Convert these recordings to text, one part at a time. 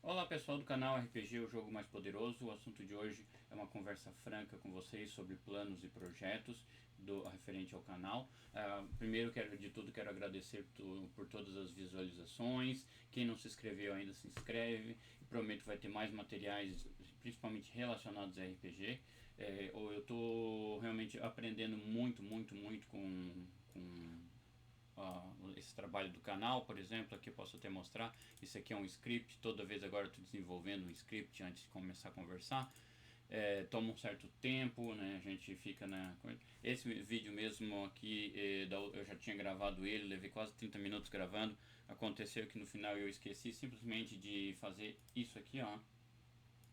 Olá pessoal do canal RPG, o jogo mais poderoso. O assunto de hoje é uma conversa franca com vocês sobre planos e projetos referente ao canal. Primeiro de tudo quero agradecer por todas as visualizações. Quem não se inscreveu ainda se inscreve. E prometo que vai ter mais materiais, principalmente relacionados a RPG. Eu estou realmente aprendendo muito com esse trabalho do canal. Por exemplo, aqui eu posso até mostrar, isso aqui é um script. Toda vez agora eu estou desenvolvendo um script antes de começar a conversar. Toma um certo tempo, né? A gente fica na coisa. Esse vídeo mesmo aqui, eu já tinha gravado ele, levei quase 30 minutos gravando. Aconteceu que no final eu esqueci simplesmente de fazer isso aqui, ó.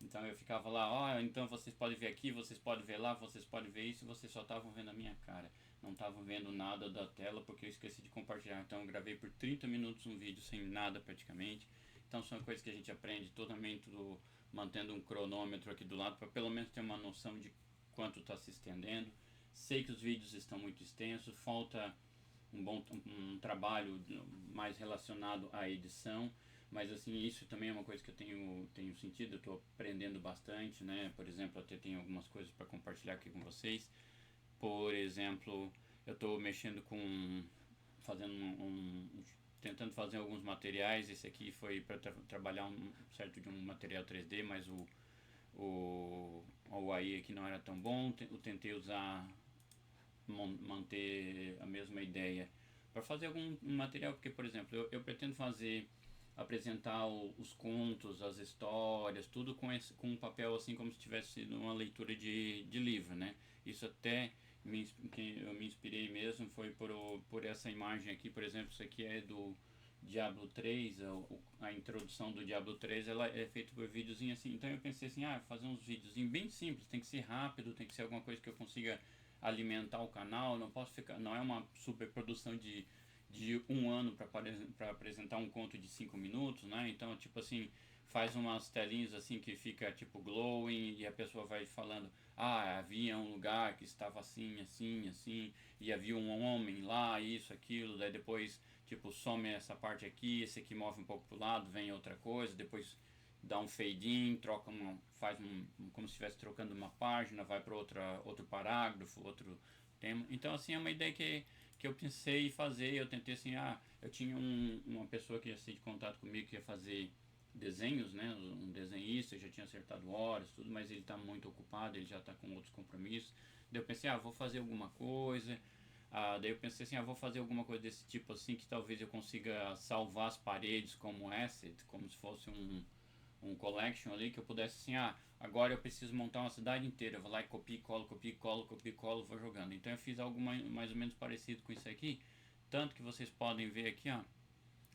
Então eu ficava lá, ó, então vocês podem ver aqui, vocês podem ver lá, vocês podem ver isso, e vocês só estavam vendo a minha cara. Não estavam vendo nada da tela porque eu esqueci de compartilhar. Então eu gravei por 30 minutos um vídeo sem nada praticamente. Então são coisas que a gente aprende totalmente mantendo um cronômetro aqui do lado para pelo menos ter uma noção de quanto está se estendendo. Sei que os vídeos estão muito extensos, falta um trabalho mais relacionado à edição, mas assim, isso também é uma coisa que eu tenho sentido. Eu estou aprendendo bastante, né? Por exemplo, até tenho algumas coisas para compartilhar aqui com vocês. Por exemplo, eu estou mexendo fazendo tentando fazer alguns materiais. Esse aqui foi para trabalhar certo de um material 3D, mas o AI aqui não era tão bom. Eu tentei usar, manter a mesma ideia para fazer algum material, porque, por exemplo, eu pretendo apresentar os contos, as histórias, tudo com um papel assim como se tivesse sido uma leitura de livro, né? Isso até que eu me inspirei mesmo foi por essa imagem aqui. Por exemplo, isso aqui é do Diablo 3, a introdução do Diablo 3, ela é feita por videozinho assim. Então eu pensei assim, fazer uns videozinhos bem simples, tem que ser rápido, tem que ser alguma coisa que eu consiga alimentar o canal. Não posso ficar, não é uma super produção de um ano para apresentar um conto de 5 minutos, né? Então, tipo assim, faz umas telinhas assim que fica tipo glowing e a pessoa vai falando, havia um lugar que estava assim, assim, assim, e havia um homem lá, isso, aquilo. Daí depois, tipo, some essa parte aqui, esse aqui move um pouco pro lado, vem outra coisa, depois dá um fade in, como se estivesse trocando uma página, vai para outro parágrafo, outro tema. Então, assim, é uma ideia que eu pensei em fazer. Eu tentei assim, eu tinha uma pessoa que ia ser de contato comigo, que ia fazer desenhos, né, um desenhista. Eu já tinha acertado horas, tudo, mas ele está muito ocupado, ele já está com outros compromissos. Daí eu pensei, vou fazer alguma coisa. Daí eu pensei assim, vou fazer alguma coisa desse tipo assim, que talvez eu consiga salvar as paredes como asset, como se fosse um collection ali, que eu pudesse assim, agora eu preciso montar uma cidade inteira. Eu vou lá e copio, colo, copio, colo, copio, colo, vou jogando. Então eu fiz algo mais ou menos parecido com isso aqui. Tanto que vocês podem ver aqui, ó.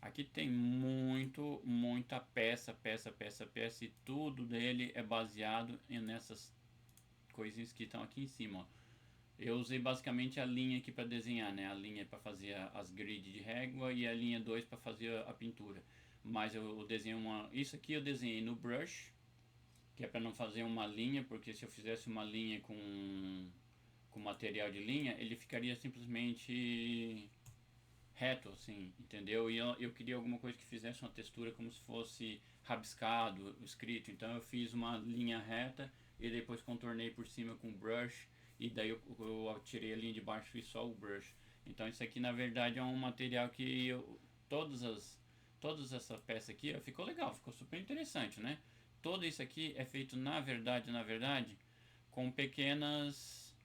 Aqui tem muita peça, e tudo dele é baseado nessas coisinhas que estão aqui em cima, ó. Eu usei basicamente a linha aqui para desenhar, né? A linha para fazer as grids de régua e a linha 2 para fazer a pintura. Mas eu desenhei isso aqui eu desenhei no brush, que é para não fazer uma linha, porque se eu fizesse uma linha com material de linha, ele ficaria simplesmente reto, assim, entendeu? E eu queria alguma coisa que fizesse uma textura como se fosse rabiscado, escrito. Então eu fiz uma linha reta e depois contornei por cima com brush, e daí eu tirei a linha de baixo e só o brush. Então isso aqui na verdade é um material que todas essa peça aqui, ficou legal, ficou super interessante, né? Todo isso aqui é feito na verdade, com pequenas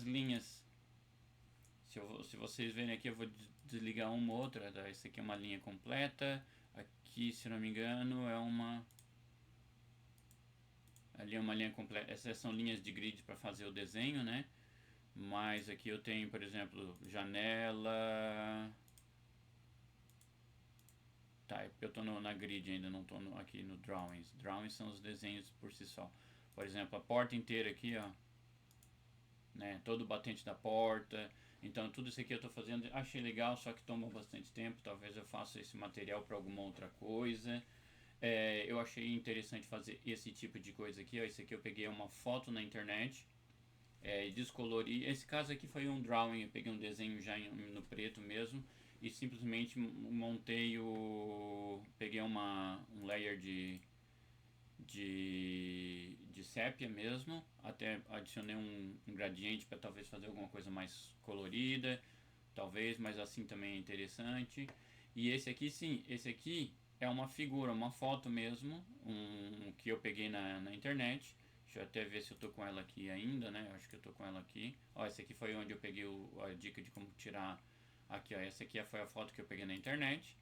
linhas. Se vocês verem aqui, eu vou desligar uma ou outra. Essa aqui é uma linha completa. Aqui, se não me engano, ali é uma linha completa. Essas são linhas de grid para fazer o desenho, né? Mas aqui eu tenho, por exemplo, janela. Tá, eu tô na grid ainda, não tô aqui no drawings. Drawings são os desenhos por si só. Por exemplo, a porta inteira aqui, ó, né? Todo o batente da porta. Então tudo isso aqui eu estou fazendo, achei legal, só que toma bastante tempo. Talvez eu faça esse material para alguma outra coisa. Eu achei interessante fazer esse tipo de coisa aqui, ó. Esse aqui eu peguei uma foto na internet, e descolori. Esse caso aqui foi um drawing, eu peguei um desenho já no preto mesmo e simplesmente montei peguei um layer de sépia mesmo, até adicionei um gradiente para talvez fazer alguma coisa mais colorida, talvez, mas assim também é interessante. E esse aqui sim, esse aqui é uma figura, uma foto mesmo, que eu peguei na internet. Deixa eu até ver se eu tô com ela aqui ainda, né? Eu acho que eu tô com ela aqui. Ó, esse aqui foi onde eu peguei a dica de como tirar. Aqui, ó, essa aqui foi a foto que eu peguei na internet.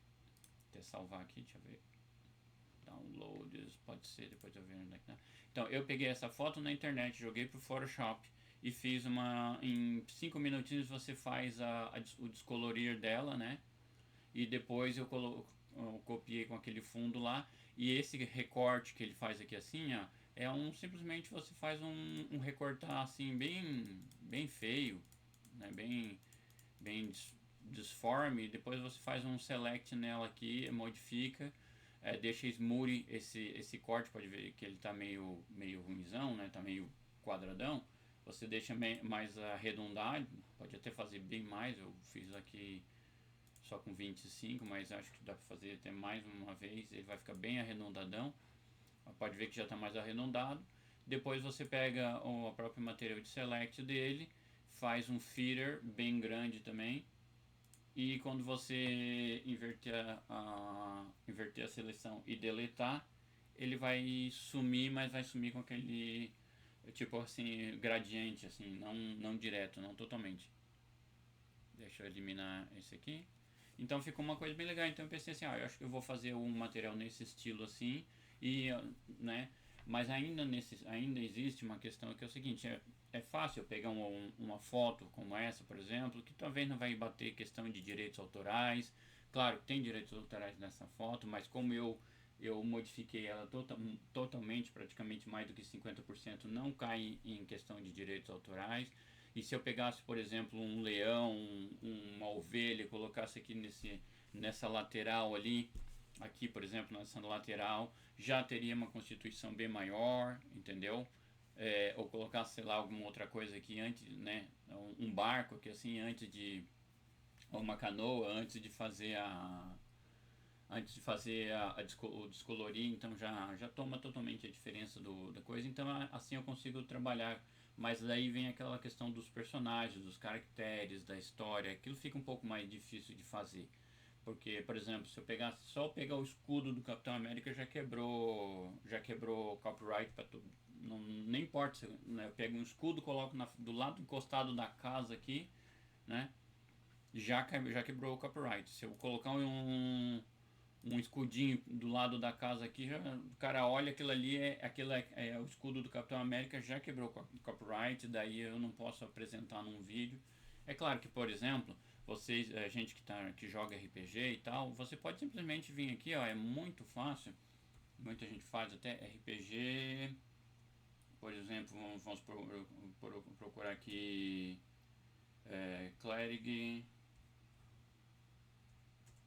Vou até salvar aqui, deixa eu ver. Downloads, pode ser, depois eu ver onde é que tá. Então, eu peguei essa foto na internet, joguei pro Photoshop e fiz em 5 minutinhos você faz o descolorir dela, né? E depois eu copiei com aquele fundo lá. E esse recorte que ele faz aqui assim, ó, simplesmente você faz um recortar assim bem feio, né? Bem disforme. Depois você faz um select nela aqui, modifica, deixa smooth esse corte, pode ver que ele tá meio ruimzão, né? Tá meio quadradão. Você deixa mais arredondado, pode até fazer bem mais. Eu fiz aqui só com 25, mas acho que dá para fazer até mais uma vez. Ele vai ficar bem arredondadão. Pode ver que já está mais arredondado. Depois você pega o próprio material de select dele, faz um feeder bem grande também. E quando você inverter a seleção e deletar, ele vai sumir, mas vai sumir com aquele tipo assim, gradiente, assim, não direto, não totalmente. Deixa eu eliminar esse aqui. Então ficou uma coisa bem legal. Então eu pensei assim, eu acho que eu vou fazer um material nesse estilo assim, e né, mas ainda existe uma questão que é o seguinte, é fácil eu pegar uma foto como essa, por exemplo, que talvez não vai bater questão de direitos autorais. Claro que tem direitos autorais nessa foto, mas como eu modifiquei ela totalmente, praticamente mais do que 50%, não cai em questão de direitos autorais. E se eu pegasse, por exemplo, um leão, uma ovelha, colocasse aqui nessa lateral ali, aqui, por exemplo, nessa lateral, já teria uma constituição bem maior, entendeu? Ou colocasse, sei lá, alguma outra coisa aqui antes, né? Um barco que assim, ou uma canoa, o descolorir, então já toma totalmente a diferença da coisa. Então assim eu consigo trabalhar. Mas daí vem aquela questão dos personagens, dos caracteres, da história. Aquilo fica um pouco mais difícil de fazer. Porque, por exemplo, se eu pegar o escudo do Capitão América, já quebrou o copyright para tudo. Nem importa se né, eu pego um escudo, coloco do lado encostado da casa aqui, né? Já quebrou o copyright. Se eu colocar um escudinho do lado da casa aqui, o cara olha aquilo ali, aquilo é o escudo do Capitão América, já quebrou o copyright, daí eu não posso apresentar num vídeo. É claro que, por exemplo, vocês, a gente que joga RPG e tal, você pode simplesmente vir aqui, ó, é muito fácil, muita gente faz até RPG, por exemplo, vamos procurar aqui Cleric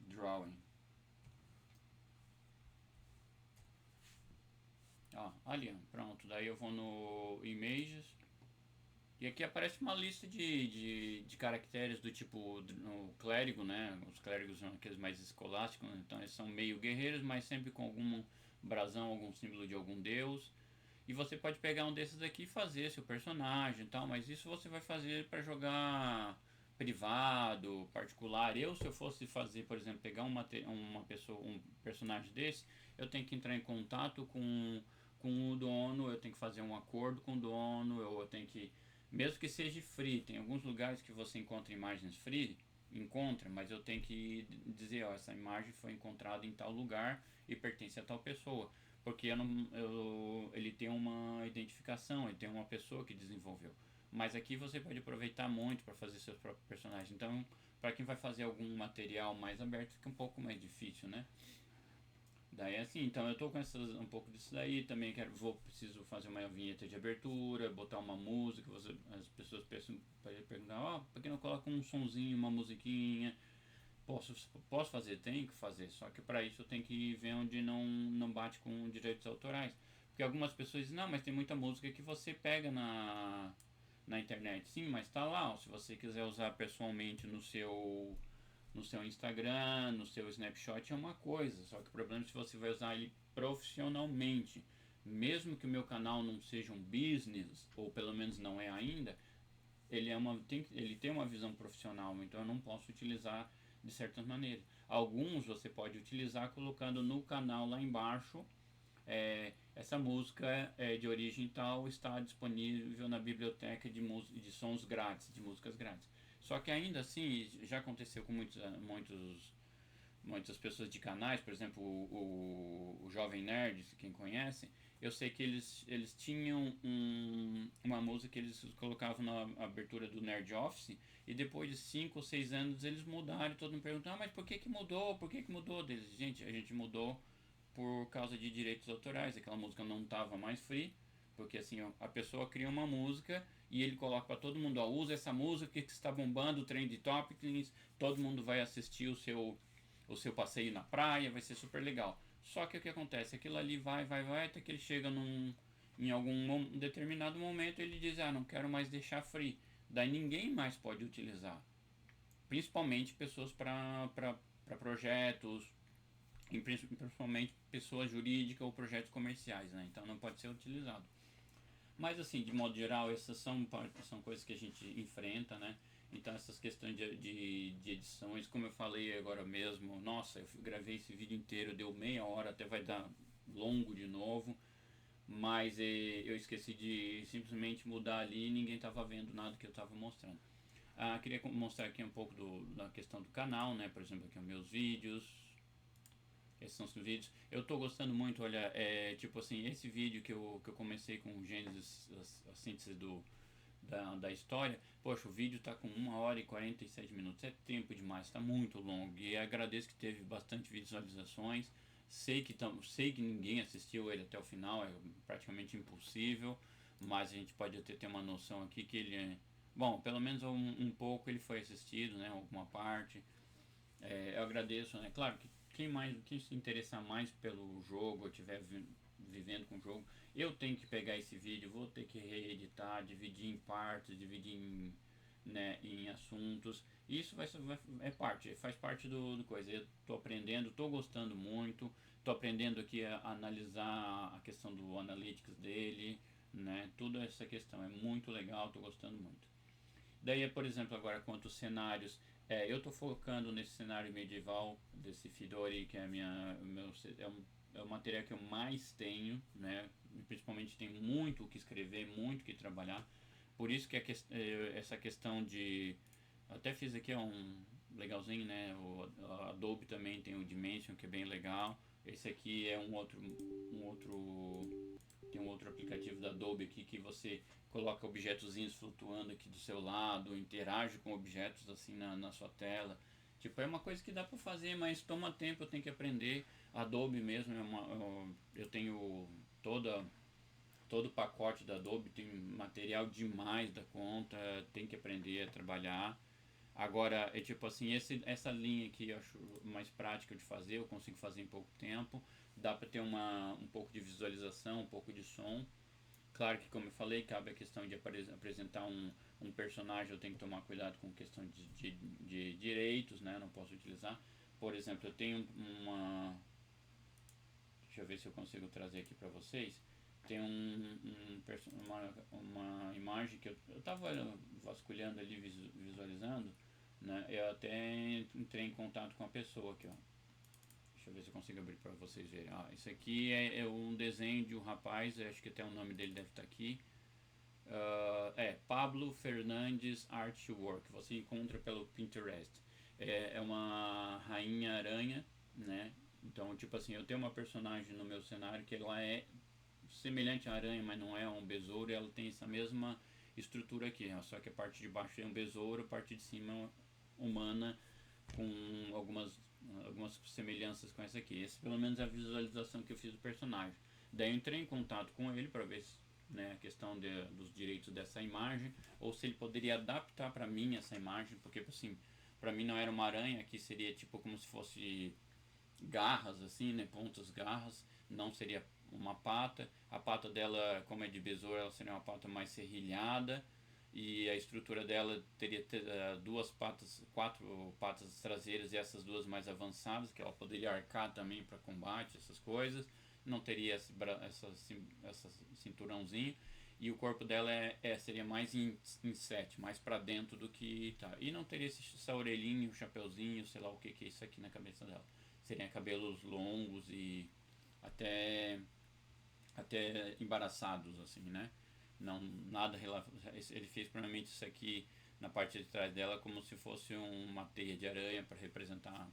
Drawing. Ó, ali, pronto. Daí eu vou no Images. E aqui aparece uma lista de caracteres do tipo no clérigo, né? Os clérigos são aqueles mais escolásticos, então eles são meio guerreiros, mas sempre com algum brasão, algum símbolo de algum deus. E você pode pegar um desses aqui e fazer seu personagem e tal, mas isso você vai fazer para jogar privado, particular. Se eu fosse fazer, por exemplo, pegar uma pessoa, um personagem desse, eu tenho que entrar em contato com o dono, eu tenho que fazer um acordo com o dono, eu tenho que, mesmo que seja free, tem alguns lugares que você encontra imagens free, mas eu tenho que dizer, ó, essa imagem foi encontrada em tal lugar e pertence a tal pessoa, porque ele tem uma identificação, ele tem uma pessoa que desenvolveu. Mas aqui você pode aproveitar muito para fazer seus próprios personagens. Então, para quem vai fazer algum material mais aberto, fica um pouco mais difícil, né? Daí assim, então eu tô com um pouco disso daí, também preciso fazer uma vinheta de abertura, botar uma música, as pessoas perguntar, por que não coloca um sonzinho, uma musiquinha? Posso fazer, tenho que fazer, só que para isso eu tenho que ver onde não bate com direitos autorais. Porque algumas pessoas dizem, não, mas tem muita música que você pega na internet. Sim, mas tá lá, ó, se você quiser usar pessoalmente no seu Instagram, no seu Snapshot é uma coisa, só que o problema é se você vai usar ele profissionalmente. Mesmo que o meu canal não seja um business, ou pelo menos não é ainda, ele tem uma visão profissional, então eu não posso utilizar de certas maneiras. Alguns você pode utilizar colocando no canal lá embaixo, essa música é de origem tal, está disponível na biblioteca de sons grátis, de músicas grátis. Só que ainda assim, já aconteceu com muitas pessoas de canais, por exemplo, o Jovem Nerd, quem conhece, eu sei que eles tinham uma música que eles colocavam na abertura do Nerd Office, e depois de 5 ou 6 anos eles mudaram, e todo mundo perguntou, mas por que mudou? Por que mudou? Deles, gente, a gente mudou por causa de direitos autorais, aquela música não estava mais free, porque assim, ó, a pessoa cria uma música e ele coloca para todo mundo, ó, usa essa música que está bombando, o Trend Topics, todo mundo vai assistir o seu passeio na praia, vai ser super legal. Só que o que acontece? Aquilo ali vai, até que ele chega em algum determinado momento ele diz, não quero mais deixar free. Daí ninguém mais pode utilizar. Principalmente pessoas para projetos, principalmente pessoas jurídicas ou projetos comerciais, né? Então não pode ser utilizado. Mas assim, de modo geral, essas são coisas que a gente enfrenta, né? Então essas questões de edições, como eu falei agora mesmo, nossa, eu gravei esse vídeo inteiro, deu meia hora, até vai dar longo de novo, mas eu esqueci de simplesmente mudar ali e ninguém estava vendo nada que eu estava mostrando. Queria mostrar aqui um pouco da questão do canal, né? Por exemplo, aqui os meus vídeos. Esses são os vídeos. Eu tô gostando muito, olha, tipo assim, esse vídeo que eu comecei com o Gênesis, a síntese da história, poxa, o vídeo tá com 1 hora e 47 minutos, é tempo demais, tá muito longo, e agradeço que teve bastante visualizações, sei que ninguém assistiu ele até o final, é praticamente impossível, mas a gente pode até ter uma noção aqui que ele bom, pelo menos um pouco ele foi assistido, né, alguma parte, eu agradeço, né, claro que quem se interessar mais pelo jogo, ou estiver vivendo com o jogo, eu tenho que pegar esse vídeo, vou ter que reeditar, dividir em partes, dividir em assuntos. Isso faz parte do coisa. Eu estou aprendendo, estou gostando muito, estou aprendendo aqui a analisar a questão do analytics dele, né? Toda essa questão é muito legal, estou gostando muito. Daí, por exemplo, agora quanto aos cenários, eu estou focando nesse cenário medieval desse Fidori, que é é o material que eu mais tenho, né? Principalmente tenho muito o que escrever, muito o que trabalhar. Por isso que essa questão de... Até fiz aqui um legalzinho, né? O Adobe também tem o Dimension, que é bem legal. Esse aqui é tem um outro aplicativo da Adobe aqui que você coloca objetozinhos flutuando aqui do seu lado, interage com objetos assim na sua tela. Tipo, é uma coisa que dá para fazer, mas toma tempo, eu tenho que aprender. Adobe mesmo, eu tenho todo o pacote da Adobe, tem material demais da conta, tem que aprender a trabalhar. Agora, é tipo assim, essa linha aqui eu acho mais prática de fazer, eu consigo fazer em pouco tempo. Dá para ter um pouco de visualização, um pouco de som. Claro que, como eu falei, cabe a questão de apresentar um personagem, eu tenho que tomar cuidado com questão de direitos, né? Não posso utilizar. Por exemplo, eu tenho deixa eu ver se eu consigo trazer aqui para vocês. Tem uma imagem que eu estava vasculhando ali, visualizando, né? Eu até entrei em contato com a pessoa aqui, ó. Deixa eu ver se eu consigo abrir para vocês verem. Isso aqui é um desenho de um rapaz, acho que até o nome dele deve estar aqui. Pablo Fernandes Artwork. Você encontra pelo Pinterest. É uma rainha aranha, né? Então, tipo assim, eu tenho uma personagem no meu cenário que ela é semelhante à aranha, mas não é um besouro. Ela tem essa mesma estrutura aqui, só que a parte de baixo é um besouro, a parte de cima humana, com algumas semelhanças com essa aqui. Essa pelo menos é a visualização que eu fiz do personagem. Daí eu entrei em contato com ele para ver se, né, a questão dos direitos dessa imagem, ou se ele poderia adaptar para mim essa imagem, porque assim, para mim não era uma aranha, aqui seria tipo como se fosse garras assim, né, pontas garras, não seria uma pata. A pata dela, como é de besouro, ela seria uma pata mais serrilhada, e a estrutura dela teria duas patas, quatro patas traseiras e essas duas mais avançadas, que ela poderia arcar também para combate, essas coisas. Não teria essa cinturãozinho. E o corpo dela seria mais em sete, mais para dentro do que tá. E não teria essa orelhinha, o chapeuzinho, sei lá o que é isso aqui na cabeça dela. Seriam cabelos longos e até até embaraçados, assim, né? Não, nada ele fez provavelmente isso aqui na parte de trás dela como se fosse uma teia de aranha para representar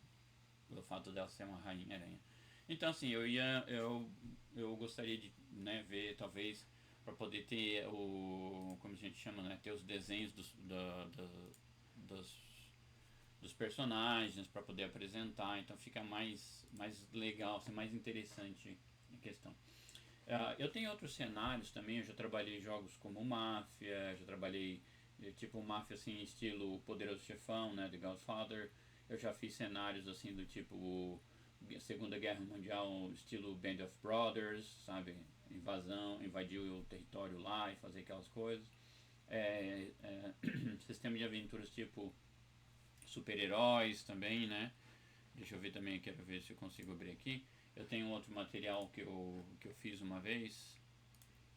pelo fato dela ser uma rainha aranha. Então assim, eu gostaria de, né, ver talvez para poder ter o, como a gente chama, né, ter os desenhos dos, dos personagens para poder apresentar, então fica mais legal, assim, mais interessante a questão. Eu tenho outros cenários também, eu já trabalhei em jogos como Máfia, já trabalhei tipo Máfia assim, estilo Poderoso Chefão, né, The Godfather. Eu já fiz cenários assim do tipo Segunda Guerra Mundial, estilo Band of Brothers, sabe? Invasão, invadir o território lá e fazer aquelas coisas. Sistema de aventuras tipo super-heróis também, né? Deixa eu ver também, quero ver se eu consigo abrir aqui. Eu tenho outro material que eu fiz uma vez,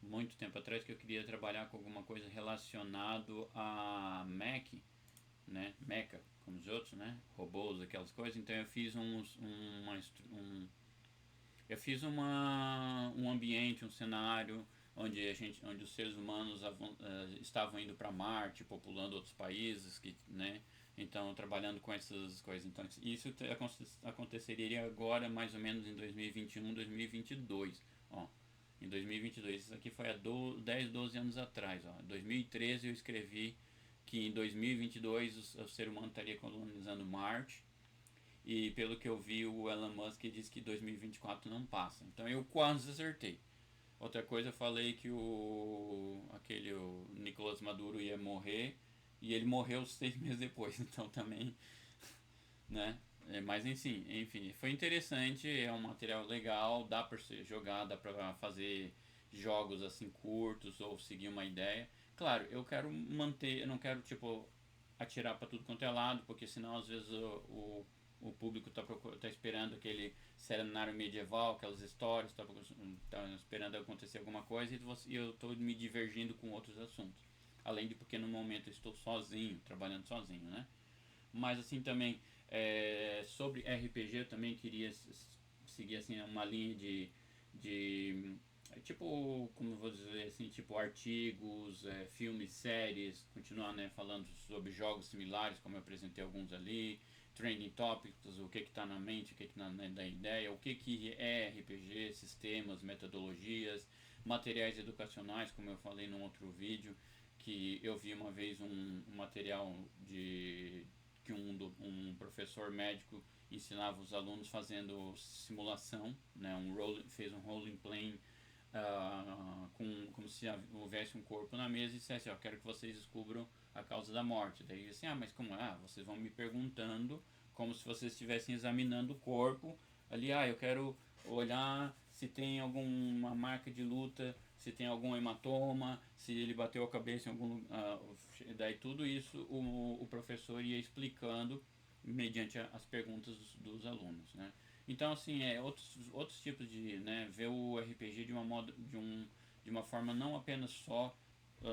muito tempo atrás, que eu queria trabalhar com alguma coisa relacionado a mech, né? Mecha, como os outros, né? Robôs, aquelas coisas. Então eu fiz um ambiente, um cenário onde os seres humanos estavam indo para Marte, populando outros países, que, né? Então, trabalhando com essas coisas. Então, isso aconteceria agora, mais ou menos em 2021, 2022. Ó, em 2022, isso aqui foi há 10, 12 anos atrás. Ó. Em 2013 eu escrevi que em 2022 o ser humano estaria colonizando Marte. E pelo que eu vi, o Elon Musk disse que 2024 não passa. Então eu quase acertei. Outra coisa, eu falei que o Nicolás Maduro ia morrer e ele morreu 6 meses depois. Então também, né? Mas enfim, foi interessante, é um material legal, dá para você jogar, dá para fazer jogos assim curtos ou seguir uma ideia. Claro, eu quero manter, eu não quero tipo atirar para tudo quanto é lado, porque senão às vezes o público tá esperando aquele cenário medieval, aquelas histórias, tá esperando acontecer alguma coisa e eu estou me divergindo com outros assuntos. Além de porque no momento eu estou sozinho, trabalhando sozinho, né? Mas assim também, sobre RPG eu também queria seguir assim uma linha de tipo, como eu vou dizer assim, tipo artigos, filmes, séries, continuar, né, falando sobre jogos similares, como eu apresentei alguns ali, trending topics, o que está na mente, o que está na ideia, o que é RPG, sistemas, metodologias, materiais educacionais, como eu falei num outro vídeo, que eu vi uma vez um material que um professor médico ensinava os alunos fazendo simulação, né, fez um role playing como se houvesse um corpo na mesa e dissesse, ó, quero que vocês descubram a causa da morte. Daí assim, mas como é? Vocês vão me perguntando como se vocês estivessem examinando o corpo. Ali, eu quero olhar se tem alguma marca de luta, se tem algum hematoma, se ele bateu a cabeça em algum lugar. Daí tudo isso o professor ia explicando mediante as perguntas dos alunos, né? Então, assim, outros tipos de, né, ver o RPG de uma forma não apenas só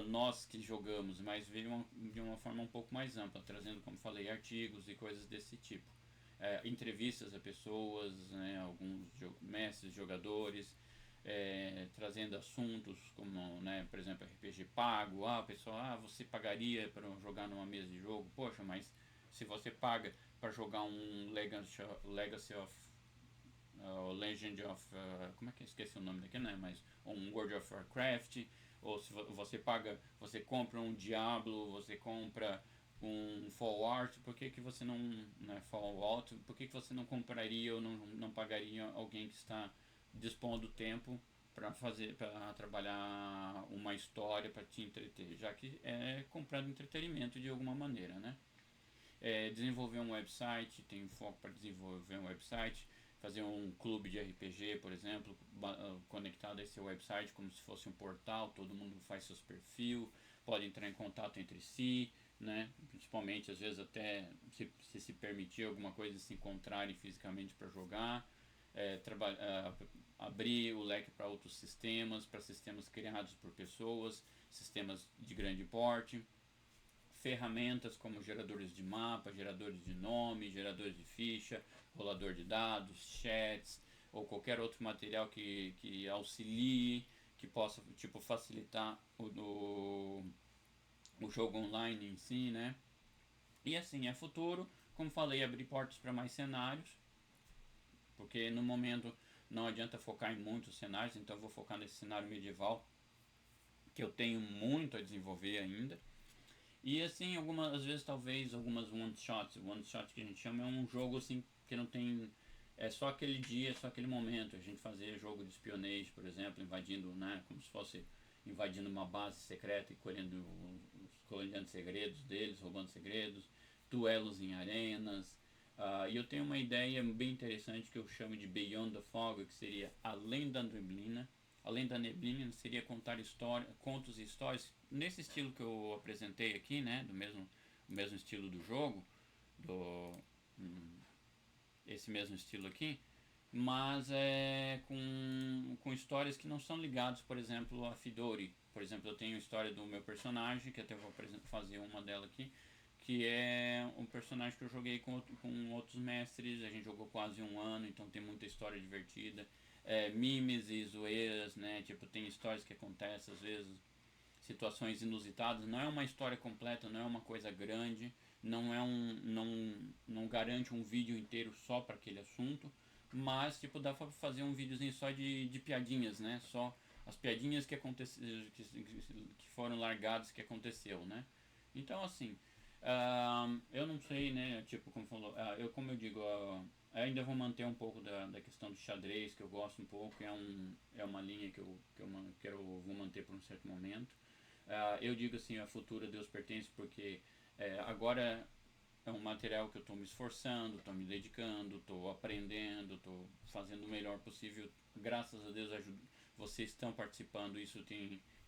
nós que jogamos, mas ver de uma forma um pouco mais ampla, trazendo, como falei, artigos e coisas desse tipo. Entrevistas a pessoas, né, alguns mestres, jogadores, trazendo assuntos como, né, por exemplo, RPG pago. Pessoal, você pagaria para jogar numa mesa de jogo? Poxa, mas se você paga para jogar um Legacy of Legend of. Como é que eu esqueci o nome daqui, né? Mas um World of Warcraft, ou se você paga, você compra um Diablo, você compra um Fallout, por que você não. Né, Fallout, por que você não compraria ou não pagaria alguém que está dispondo do tempo para trabalhar uma história para te entreter, já que é comprando entretenimento de alguma maneira, né? Desenvolver um website, tem foco para desenvolver um website, fazer um clube de RPG, por exemplo, conectado a esse website como se fosse um portal, todo mundo faz seus perfil, podem entrar em contato entre si, né? Principalmente às vezes até se permitir alguma coisa, se encontrarem fisicamente para jogar, abrir o leque para outros sistemas, para sistemas criados por pessoas, sistemas de grande porte, ferramentas como geradores de mapa, geradores de nome, geradores de ficha, rolador de dados, chats ou qualquer outro material que auxilie, que possa tipo facilitar o jogo online em si, né? E assim, é futuro, como falei, abrir portas para mais cenários, porque no momento não adianta focar em muitos cenários, então eu vou focar nesse cenário medieval, que eu tenho muito a desenvolver ainda. E assim, às vezes talvez algumas one-shots que a gente chama é um jogo assim que não tem, é só aquele dia, é só aquele momento. A gente fazer jogo de espionagem, por exemplo, invadindo, né, como se fosse invadindo uma base secreta e colhendo segredos deles, roubando segredos, duelos em arenas. E eu tenho uma ideia bem interessante que eu chamo de Beyond the Fog, que seria além da neblina. Além da neblina seria contar contos e histórias nesse estilo que eu apresentei aqui, né, do mesmo estilo do jogo, do esse mesmo estilo aqui, mas com histórias que não são ligadas, por exemplo, a Fidori. Por exemplo, eu tenho a história do meu personagem, que até vou fazer uma dela aqui, que é um personagem que eu joguei com outros mestres, a gente jogou quase um ano, então tem muita história divertida. Memes e zoeiras, né? Tipo, tem histórias que acontecem às vezes, situações inusitadas. Não é uma história completa, não é uma coisa grande, não garante um vídeo inteiro só para aquele assunto, mas tipo dá para fazer um videozinho só de piadinhas, né? Só as piadinhas que aconteceram, que foram largadas, que aconteceu, né? Então assim, eu não sei, né? Tipo, como eu digo, ainda vou manter um pouco da questão do xadrez, que eu gosto um pouco, é uma linha que eu vou manter por um certo momento. Eu digo assim, a futura Deus pertence porque agora é um material que eu estou me esforçando, estou me dedicando, estou aprendendo, estou fazendo o melhor possível. Graças a Deus vocês estão participando, isso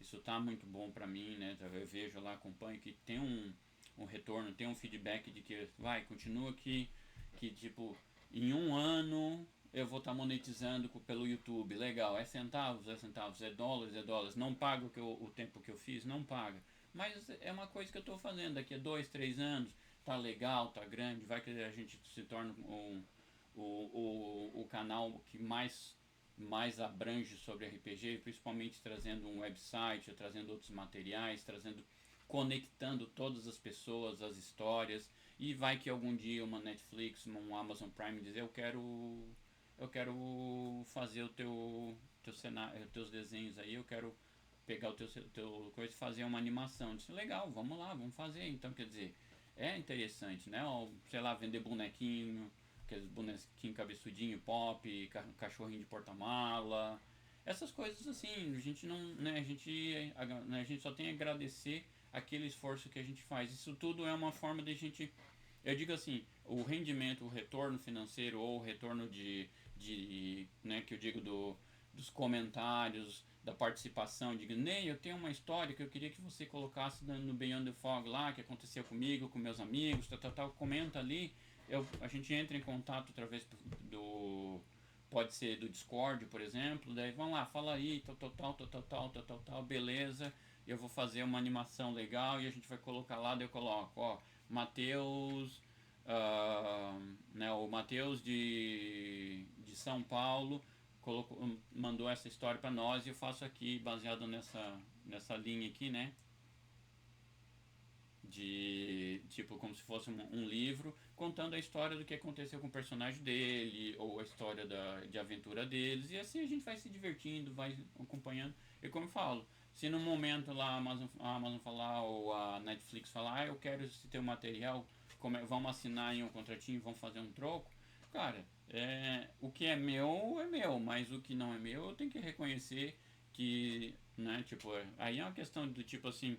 está muito bom para mim, né? Eu vejo lá, acompanho que tem um retorno, tem um feedback de que continua aqui, que tipo, em um ano eu vou estar monetizando pelo YouTube, legal, é centavos, é dólares, não paga o tempo que eu fiz, não paga, mas é uma coisa que eu estou fazendo, daqui a 2, 3 anos, tá legal, tá grande, vai que a gente se torna o canal que mais abrange sobre RPG, principalmente trazendo um website, trazendo outros materiais, conectando todas as pessoas, as histórias, e vai que algum dia uma Netflix, um Amazon Prime dizer eu quero fazer teu cenário, teus desenhos aí, eu quero pegar o teu coisa e fazer uma animação. Eu disse, legal, vamos lá, vamos fazer. Então, quer dizer, é interessante, né? Ou, sei lá, vender bonequinho, aqueles bonequinho cabeçudinho, pop, cachorrinho de porta-mala. Essas coisas assim, a gente não, né, a gente só tem a agradecer aquele esforço que a gente faz. Isso tudo é uma forma de a gente, eu digo assim, o rendimento, o retorno financeiro ou o retorno né, que eu digo dos comentários, da participação, digo, Ney, eu tenho uma história que eu queria que você colocasse no Beyond the Fog lá, que aconteceu comigo, com meus amigos, tal, comenta ali, a gente entra em contato através pode ser do Discord, por exemplo, daí vamos lá, fala aí, tal, beleza, eu vou fazer uma animação legal e a gente vai colocar lá, daí eu coloco, ó, Matheus, né, o Matheus de São Paulo mandou essa história para nós e eu faço aqui baseado nessa linha aqui, né, de tipo como se fosse um livro contando a história do que aconteceu com o personagem dele ou a história de aventura deles, e assim a gente vai se divertindo, vai acompanhando. E como eu falo, se no momento lá a Amazon falar ou a Netflix falar, eu quero esse teu material, vamos assinar em um contratinho, vamos fazer um troco, cara, o que é meu, mas o que não é meu eu tenho que reconhecer que, né, tipo, aí é uma questão do tipo assim,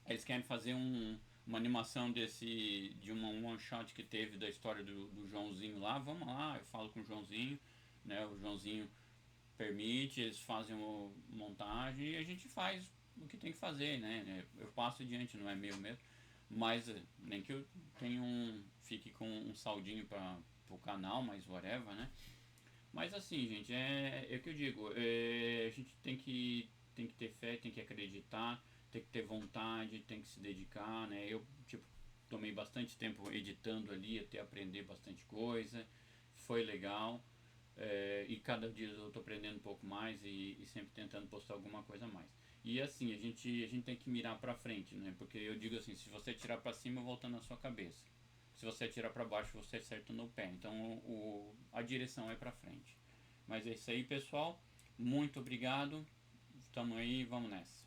eles querem fazer uma animação de uma one shot que teve da história do Joãozinho lá, vamos lá, eu falo com o Joãozinho, né, o Joãozinho permite, eles fazem uma montagem e a gente faz o que tem que fazer, né? Eu passo adiante, não é meu mesmo. Mas nem que eu tenha fique com um saldinho para o canal, mas whatever, né? Mas assim, gente, é o que eu digo, a gente tem que ter fé, tem que acreditar, tem que ter vontade, tem que se dedicar, né? Eu, tipo, tomei bastante tempo editando ali até aprender bastante coisa, foi legal. E cada dia eu tô aprendendo um pouco mais e sempre tentando postar alguma coisa a mais. E assim, a gente tem que mirar pra frente, né? Porque eu digo assim, se você atirar pra cima, volta na sua cabeça. Se você atirar pra baixo, você acerta no pé. Então a direção é pra frente. Mas é isso aí, pessoal. Muito obrigado. Estamos aí, vamos nessa.